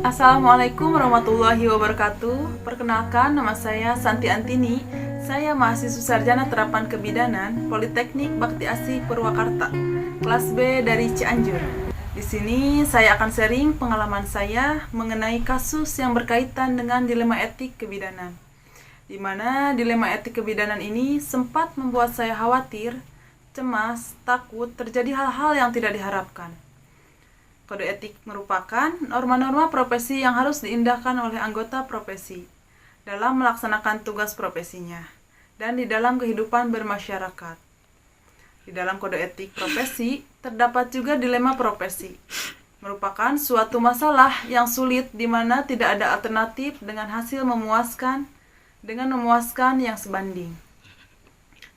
Assalamualaikum warahmatullahi wabarakatuh. Perkenalkan, nama saya Santi Antini. Saya mahasiswa sarjana terapan kebidanan Politeknik Bakti Asih Purwakarta, kelas B dari Cianjur. Di sini saya akan sharing pengalaman saya mengenai kasus yang berkaitan dengan dilema etik kebidanan. Di mana dilema etik kebidanan ini sempat membuat saya khawatir, cemas, takut terjadi hal-hal yang tidak diharapkan. Kode etik merupakan norma-norma profesi yang harus diindahkan oleh anggota profesi dalam melaksanakan tugas profesinya dan di dalam kehidupan bermasyarakat. Di dalam kode etik profesi terdapat juga dilema profesi. Merupakan suatu masalah yang sulit di mana tidak ada alternatif dengan hasil memuaskan yang sebanding.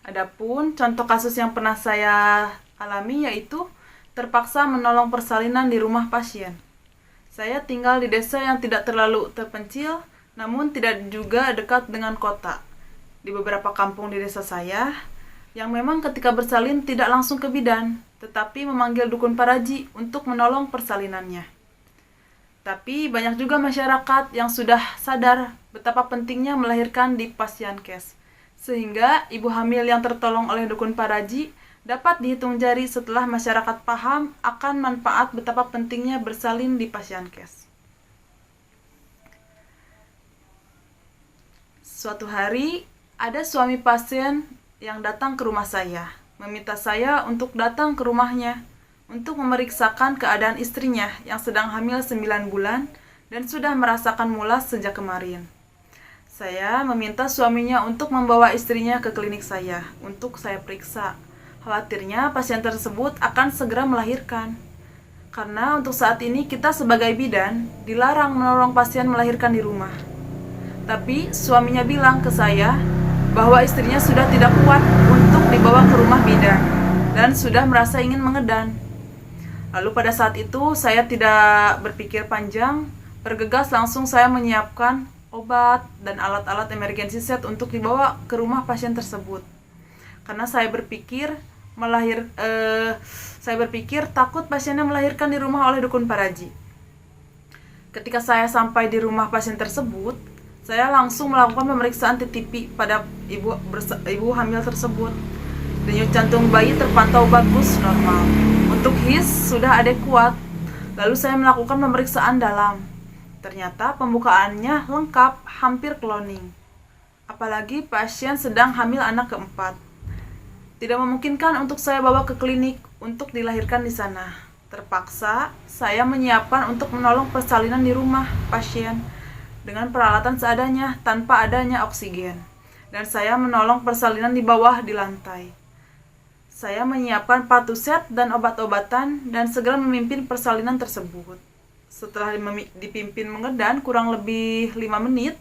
Adapun contoh kasus yang pernah saya alami yaitu terpaksa menolong persalinan di rumah pasien. Saya tinggal di desa yang tidak terlalu terpencil, namun tidak juga dekat dengan kota. Di beberapa kampung di desa saya, yang memang ketika bersalin tidak langsung ke bidan, tetapi memanggil dukun paraji untuk menolong persalinannya. Tapi banyak juga masyarakat yang sudah sadar betapa pentingnya melahirkan di pasienkes, sehingga ibu hamil yang tertolong oleh dukun paraji dapat dihitung jari setelah masyarakat paham akan manfaat betapa pentingnya bersalin di pasienkes. Suatu hari, ada suami pasien yang datang ke rumah saya, meminta saya untuk datang ke rumahnya untuk memeriksakan keadaan istrinya yang sedang hamil 9 bulan dan sudah merasakan mulas sejak kemarin. Saya meminta suaminya untuk membawa istrinya ke klinik saya untuk saya periksa. Khawatirnya pasien tersebut akan segera melahirkan. Karena untuk saat ini kita sebagai bidan dilarang menolong pasien melahirkan di rumah. Tapi suaminya bilang ke saya bahwa istrinya sudah tidak kuat untuk dibawa ke rumah bidan dan sudah merasa ingin mengedan. Lalu pada saat itu saya tidak berpikir panjang, bergegas langsung saya menyiapkan obat dan alat-alat emergency set untuk dibawa ke rumah pasien tersebut. Karena saya berpikir takut pasiennya melahirkan di rumah oleh dukun paraji. Ketika saya sampai di rumah pasien tersebut, saya langsung melakukan pemeriksaan TTP pada ibu hamil tersebut. Denyut jantung bayi terpantau bagus normal. Untuk his sudah adekuat. Lalu saya melakukan pemeriksaan dalam. Ternyata pembukaannya lengkap, hampir cloning. Apalagi pasien sedang hamil anak keempat. Tidak memungkinkan untuk saya bawa ke klinik untuk dilahirkan di sana. Terpaksa saya menyiapkan untuk menolong persalinan di rumah pasien dengan peralatan seadanya tanpa adanya oksigen. Dan saya menolong persalinan di bawah di lantai. Saya menyiapkan patu set dan obat-obatan dan segera memimpin persalinan tersebut. Setelah dipimpin mengedan kurang lebih 5 menit,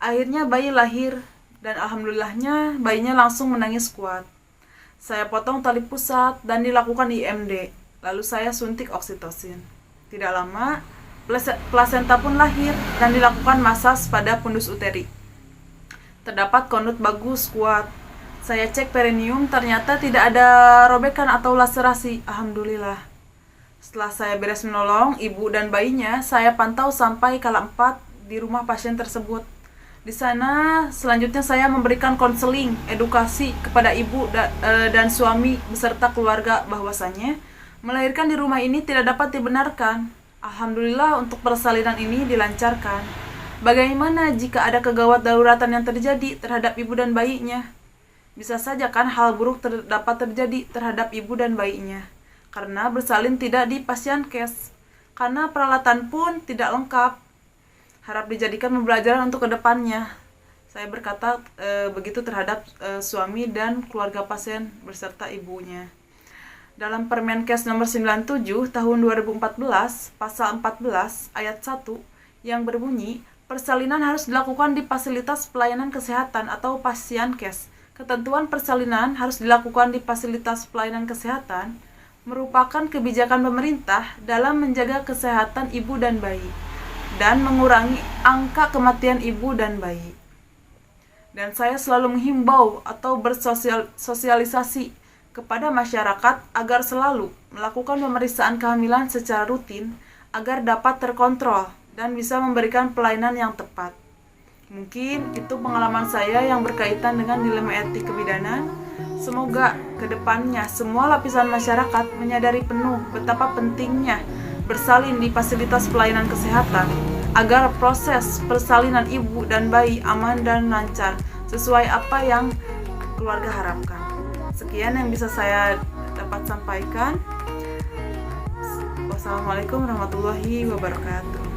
akhirnya bayi lahir dan alhamdulillahnya bayinya langsung menangis kuat. Saya potong tali pusat dan dilakukan IMD, lalu saya suntik oksitosin. Tidak lama, plasenta pun lahir dan dilakukan masas pada fundus uteri. Terdapat kondut bagus, kuat. Saya cek perineum, ternyata tidak ada robekan atau laserasi, alhamdulillah. Setelah saya beres menolong ibu dan bayinya, saya pantau sampai kala 4 di rumah pasien tersebut. Di sana selanjutnya saya memberikan konseling, edukasi kepada ibu dan suami beserta keluarga bahwasanya melahirkan di rumah ini tidak dapat dibenarkan. Alhamdulillah untuk persalinan ini dilancarkan. Bagaimana jika ada kegawat daruratan yang terjadi terhadap ibu dan bayinya? Bisa saja kan hal buruk dapat terjadi terhadap ibu dan bayinya karena bersalin tidak di pasienkes, karena peralatan pun tidak lengkap. Harap dijadikan pembelajaran untuk kedepannya. Saya berkata begitu terhadap suami dan keluarga pasien beserta ibunya. Dalam Permenkes nomor 97 tahun 2014, pasal 14 ayat 1 yang berbunyi, persalinan harus dilakukan di fasilitas pelayanan kesehatan atau pasienkes. Ketentuan persalinan harus dilakukan di fasilitas pelayanan kesehatan merupakan kebijakan pemerintah dalam menjaga kesehatan ibu dan bayi dan mengurangi angka kematian ibu dan bayi. Dan saya selalu menghimbau atau bersosialisasi kepada masyarakat agar selalu melakukan pemeriksaan kehamilan secara rutin agar dapat terkontrol dan bisa memberikan pelayanan yang tepat. Mungkin itu pengalaman saya yang berkaitan dengan dilema etik kebidanan. Semoga kedepannya semua lapisan masyarakat menyadari penuh betapa pentingnya bersalin di fasilitas pelayanan kesehatan agar proses persalinan ibu dan bayi aman dan lancar sesuai apa yang keluarga harapkan. Sekian yang bisa saya dapat sampaikan. Wassalamualaikum warahmatullahi wabarakatuh.